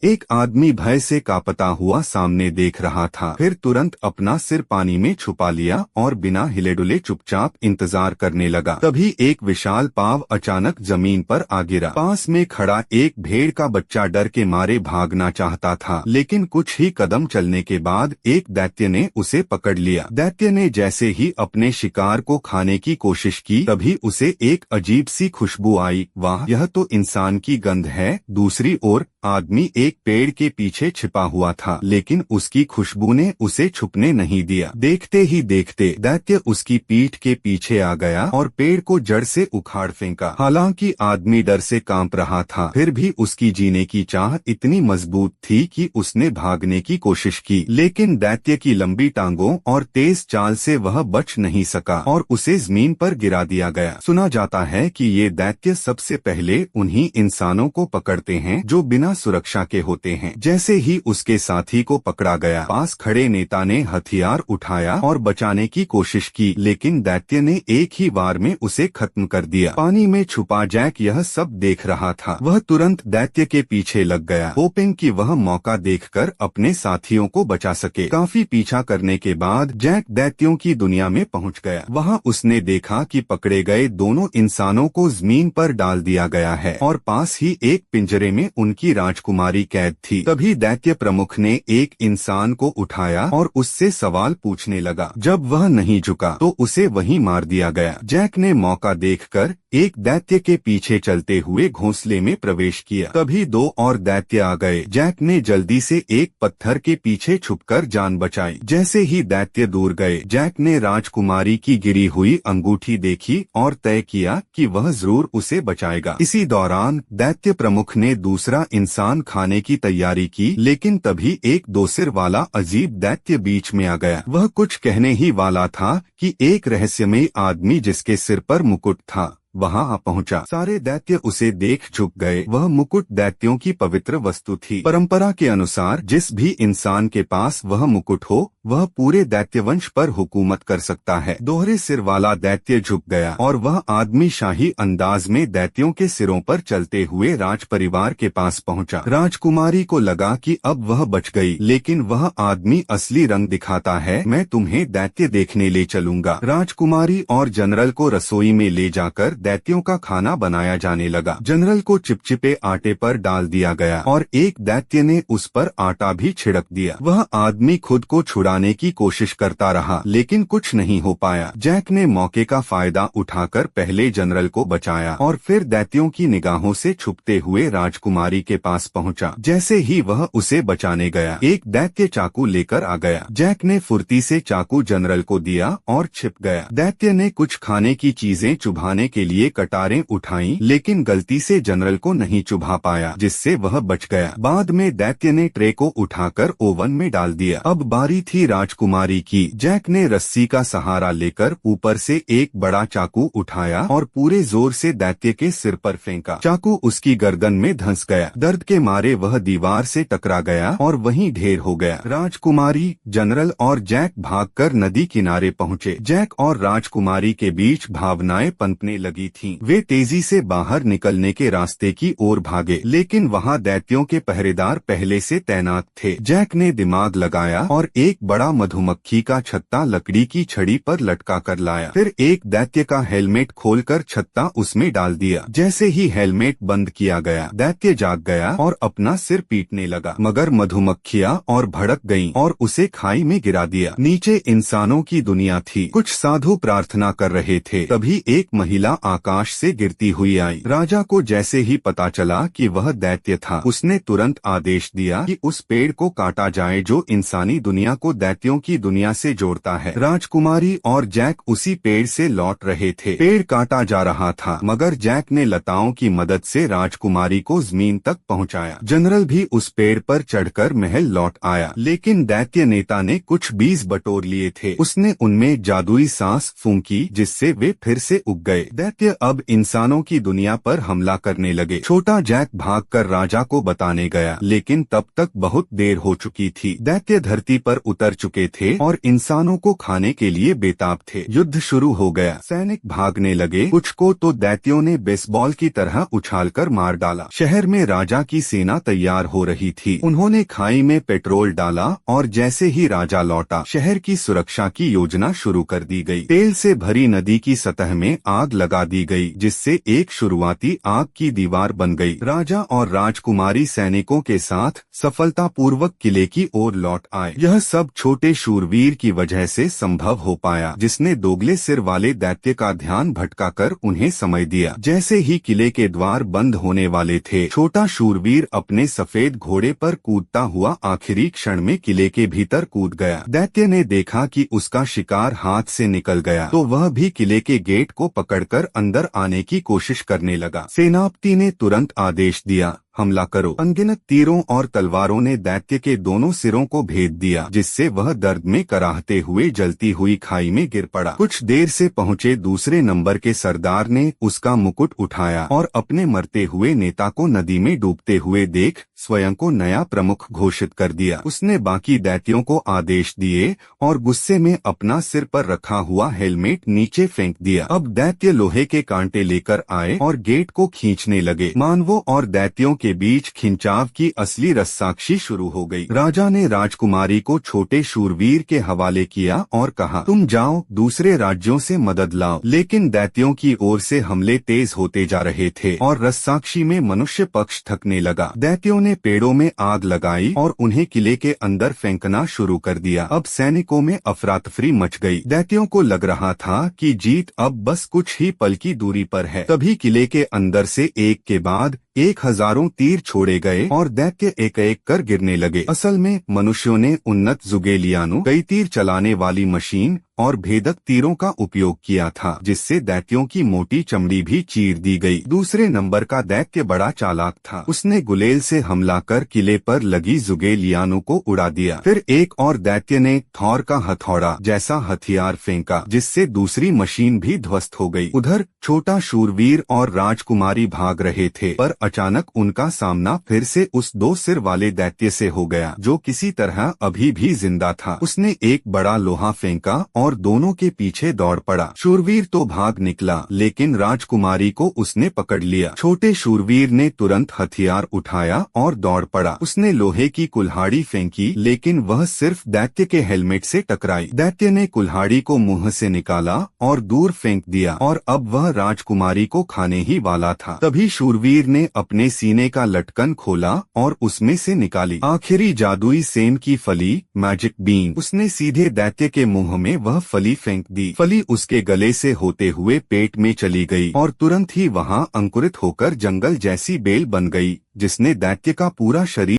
एक आदमी भय से कांपता हुआ सामने देख रहा था, फिर तुरंत अपना सिर पानी में छुपा लिया और बिना हिले डुले चुपचाप इंतजार करने लगा। तभी एक विशाल पाव अचानक जमीन पर आ गिरा। पास में खड़ा एक भेड़ का बच्चा डर के मारे भागना चाहता था, लेकिन कुछ ही कदम चलने के बाद एक दैत्य ने उसे पकड़ लिया। दैत्य ने जैसे ही अपने शिकार को खाने की कोशिश की, तभी उसे एक अजीब सी खुशबू आई। वाह, यह तो इंसान की गंध है। दूसरी ओर आदमी एक पेड़ के पीछे छिपा हुआ था, लेकिन उसकी खुशबू ने उसे छुपने नहीं दिया। देखते ही देखते दैत्य उसकी पीठ के पीछे आ गया और पेड़ को जड़ से उखाड़ फेंका। हालांकि आदमी डर से कांप रहा था, फिर भी उसकी जीने की चाह इतनी मजबूत थी कि उसने भागने की कोशिश की, लेकिन दैत्य की लंबी टांगों और तेज चाल से वह बच नहीं सका और उसे जमीन पर गिरा दिया गया। सुना जाता है कि ये दैत्य सबसे पहले उन्हीं इंसानों को पकड़ते हैं जो बिना सुरक्षा के होते हैं। जैसे ही उसके साथी को पकड़ा गया, पास खड़े नेता ने हथियार उठाया और बचाने की कोशिश की, लेकिन दैत्य ने एक ही बार में उसे खत्म कर दिया। पानी में छुपा जैक यह सब देख रहा था। वह तुरंत दैत्य के पीछे लग गया, होपिंग कि वह मौका देखकर अपने साथियों को बचा सके। काफी पीछा करने के बाद जैक दैत्यों की दुनिया में पहुंच गया। वहां उसने देखा कि पकड़े गए दोनों इंसानों को जमीन पर डाल दिया गया है और पास ही एक पिंजरे में उनकी राजकुमारी कैद थी। तभी दैत्य प्रमुख ने एक इंसान को उठाया और उससे सवाल पूछने लगा। जब वह नहीं झुका तो उसे वहीं मार दिया गया। जैक ने मौका देखकर एक दैत्य के पीछे चलते हुए घोंसले में प्रवेश किया। तभी दो और दैत्य आ गए। जैक ने जल्दी से एक पत्थर के पीछे छुपकर जान बचाई। जैसे ही दैत्य दूर गए, जैक ने राजकुमारी की गिरी हुई अंगूठी देखी और तय किया कि वह जरूर उसे बचाएगा। इसी दौरान दैत्य प्रमुख ने दूसरा इंसान खाने की तैयारी की, लेकिन तभी एक दो सिर वाला अजीब दैत्य बीच में आ गया। वह कुछ कहने ही वाला था कि एक रहस्यमयी आदमी जिसके सिर पर मुकुट था वहां आ पहुंचा। सारे दैत्य उसे देख झुक गए। वह मुकुट दैत्यों की पवित्र वस्तु थी। परंपरा के अनुसार जिस भी इंसान के पास वह मुकुट हो, वह पूरे दैत्यवंश पर हुकूमत कर सकता है। दोहरे सिर वाला दैत्य झुक गया और वह आदमी शाही अंदाज में दैत्यों के सिरों पर चलते हुए राज परिवार के पास पहुंचा। राजकुमारी को लगा कि अब वह बच गई, लेकिन वह आदमी असली रंग दिखाता है। मैं तुम्हें दैत्य देखने ले चलूंगा। राजकुमारी और जनरल को रसोई में ले जाकर दैत्यों का खाना बनाया जाने लगा। जनरल को चिपचिपे आटे पर डाल दिया गया और एक दैत्य ने उस पर आटा भी छिड़क दिया। वह आदमी खुद को छुड़ाने की कोशिश करता रहा, लेकिन कुछ नहीं हो पाया। जैक ने मौके का फायदा उठाकर पहले जनरल को बचाया और फिर दैत्यों की निगाहों से छुपते हुए राजकुमारी के पास पहुंचा। जैसे ही वह उसे बचाने गया, एक दैत्य चाकू लेकर आ गया। जैक ने फुर्ती से चाकू जनरल को दिया और छिप गया। दैत्य ने कुछ खाने की चीजें चुभाने के लिए कटारें उठाई, लेकिन गलती से जनरल को नहीं चुभा पाया, जिससे वह बच गया। बाद में दैत्य ने ट्रे को उठाकर ओवन में डाल दिया। अब बारी थी राजकुमारी की। जैक ने रस्सी का सहारा लेकर ऊपर से एक बड़ा चाकू उठाया और पूरे जोर से दैत्य के सिर पर फेंका। चाकू उसकी गर्दन में धंस गया। दर्द के मारे वह दीवार से टकरा गया और वहीं ढेर हो गया। राजकुमारी, जनरल और जैक भागकर नदी किनारे पहुंचे। जैक और राजकुमारी के बीच भावनाएं पनपने लगी थीं। वे तेजी से बाहर निकलने के रास्ते की ओर भागे, लेकिन वहां दैत्यों के पहरेदार पहले से तैनात थे। जैक ने दिमाग लगाया और एक बड़ा मधुमक्खी का छत्ता लकड़ी की छड़ी पर लटका कर लाया। फिर एक दैत्य का हेलमेट खोलकर छत्ता उसमें डाल दिया। जैसे ही हेलमेट बंद किया गया, दैत्य जाग गया और अपना सिर पीटने लगा, मगर मधुमक्खियां और भड़क गईं और उसे खाई में गिरा दिया। नीचे इंसानों की दुनिया थी। कुछ साधु प्रार्थना कर रहे थे। तभी एक महिला आकाश से गिरती हुई आई। राजा को जैसे ही पता चला कि वह दैत्य था, उसने तुरंत आदेश दिया कि उस पेड़ को काटा जाए जो इंसानी दुनिया को दैत्यों की दुनिया से जोड़ता है। राजकुमारी और जैक उसी पेड़ से लौट रहे थे। पेड़ काटा जा रहा था, मगर जैक ने लताओं की मदद से राजकुमारी को जमीन तक पहुंचाया। जनरल भी उस पेड़ पर चढ़कर महल लौट आया, लेकिन दैत्य नेता ने कुछ बीज बटोर लिए थे। उसने उनमें जादुई सांस फूंकी, जिससे वे फिर से उग गए। दैत्य दैत्य अब इंसानों की दुनिया पर हमला करने लगे। छोटा जैक भागकर राजा को बताने गया, लेकिन तब तक बहुत देर हो चुकी थी। दैत्य धरती पर उतर चुके थे और इंसानों को खाने के लिए बेताब थे। युद्ध शुरू हो गया। सैनिक भागने लगे, कुछ को तो दैत्यों ने बेसबॉल की तरह उछालकर मार डाला। शहर में राजा की सेना तैयार हो रही थी। उन्होंने खाई में पेट्रोल डाला और जैसे ही राजा लौटा, शहर की सुरक्षा की योजना शुरू कर दी गई। तेल से भरी नदी की सतह में आग लगा दी गई, जिससे एक शुरुआती आग की दीवार बन गई। राजा और राजकुमारी सैनिकों के साथ सफलतापूर्वक किले की ओर लौट आए। यह सब छोटे शूरवीर की वजह से संभव हो पाया, जिसने दोगले सिर वाले दैत्य का ध्यान भटकाकर उन्हें समय दिया। जैसे ही किले के द्वार बंद होने वाले थे, छोटा शूरवीर अपने सफेद घोड़े पर कूदता हुआ आखिरी क्षण में किले के भीतर कूद गया। दैत्य ने देखा कि उसका शिकार हाथ से निकल गया, तो वह भी किले के गेट को पकड़कर अंदर आने की कोशिश करने लगा। सेनापति ने तुरंत आदेश दिया, हमला करो। अनगिनत तीरों और तलवारों ने दैत्य के दोनों सिरों को भेद दिया, जिससे वह दर्द में कराहते हुए जलती हुई खाई में गिर पड़ा। कुछ देर से पहुंचे दूसरे नंबर के सरदार ने उसका मुकुट उठाया और अपने मरते हुए नेता को नदी में डूबते हुए देख स्वयं को नया प्रमुख घोषित कर दिया। उसने बाकी दैत्यों को आदेश दिए और गुस्से में अपना सिर पर रखा हुआ हेलमेट नीचे फेंक दिया। अब दैत्य लोहे के कांटे लेकर आए और गेट को खींचने लगे। मानवों और दैत्यों के बीच खिंचाव की असली रस्साकशी शुरू हो गई। राजा ने राजकुमारी को छोटे शूरवीर के हवाले किया और कहा, तुम जाओ दूसरे राज्यों से मदद लाओ। लेकिन दैत्यों की ओर से हमले तेज होते जा रहे थे और रस्साकशी में मनुष्य पक्ष थकने लगा। दैत्यों ने पेड़ों में आग लगाई और उन्हें किले के अंदर फेंकना शुरू कर दिया। अब सैनिकों में अफरा-तफरी मच गई। दैत्यों को लग रहा था कि जीत अब बस कुछ ही पल की दूरी पर है। तभी किले के अंदर से एक के बाद एक हजारों तीर छोड़े गए और दैत्य एक एक कर गिरने लगे। असल में मनुष्यों ने उन्नत जुगेलियानु, कई तीर चलाने वाली मशीन और भेदक तीरों का उपयोग किया था, जिससे दैत्यों की मोटी चमड़ी भी चीर दी गई। दूसरे नंबर का दैत्य बड़ा चालाक था। उसने गुलेल से हमला कर किले पर लगी जुगेलियानु को उड़ा दिया। फिर एक और दैत्य ने थॉर का हथौड़ा जैसा हथियार फेंका, जिससे दूसरी मशीन भी ध्वस्त हो गई। उधर छोटा शूरवीर और राजकुमारी भाग रहे थे, पर अचानक उनका सामना फिर से उस दो सिर वाले दैत्य से हो गया, जो किसी तरह अभी भी जिंदा था। उसने एक बड़ा लोहा फेंका और दोनों के पीछे दौड़ पड़ा। शूरवीर तो भाग निकला, लेकिन राजकुमारी को उसने पकड़ लिया। छोटे शूरवीर ने तुरंत हथियार उठाया और दौड़ पड़ा। उसने लोहे की कुल्हाड़ी फेंकी, लेकिन वह सिर्फ दैत्य के हेलमेट से टकराई। दैत्य ने कुल्हाड़ी को मुंह से निकाला और दूर फेंक दिया, और अब वह राजकुमारी को खाने ही वाला था। तभी शूरवीर ने अपने सीने का लटकन खोला और उसमें से निकाली आखिरी जादुई सेम की फली, मैजिक बीन। उसने सीधे दैत्य के मुंह में वह फली फेंक दी। फली उसके गले से होते हुए पेट में चली गई और तुरंत ही वहां अंकुरित होकर जंगल जैसी बेल बन गई, जिसने दैत्य का पूरा शरीर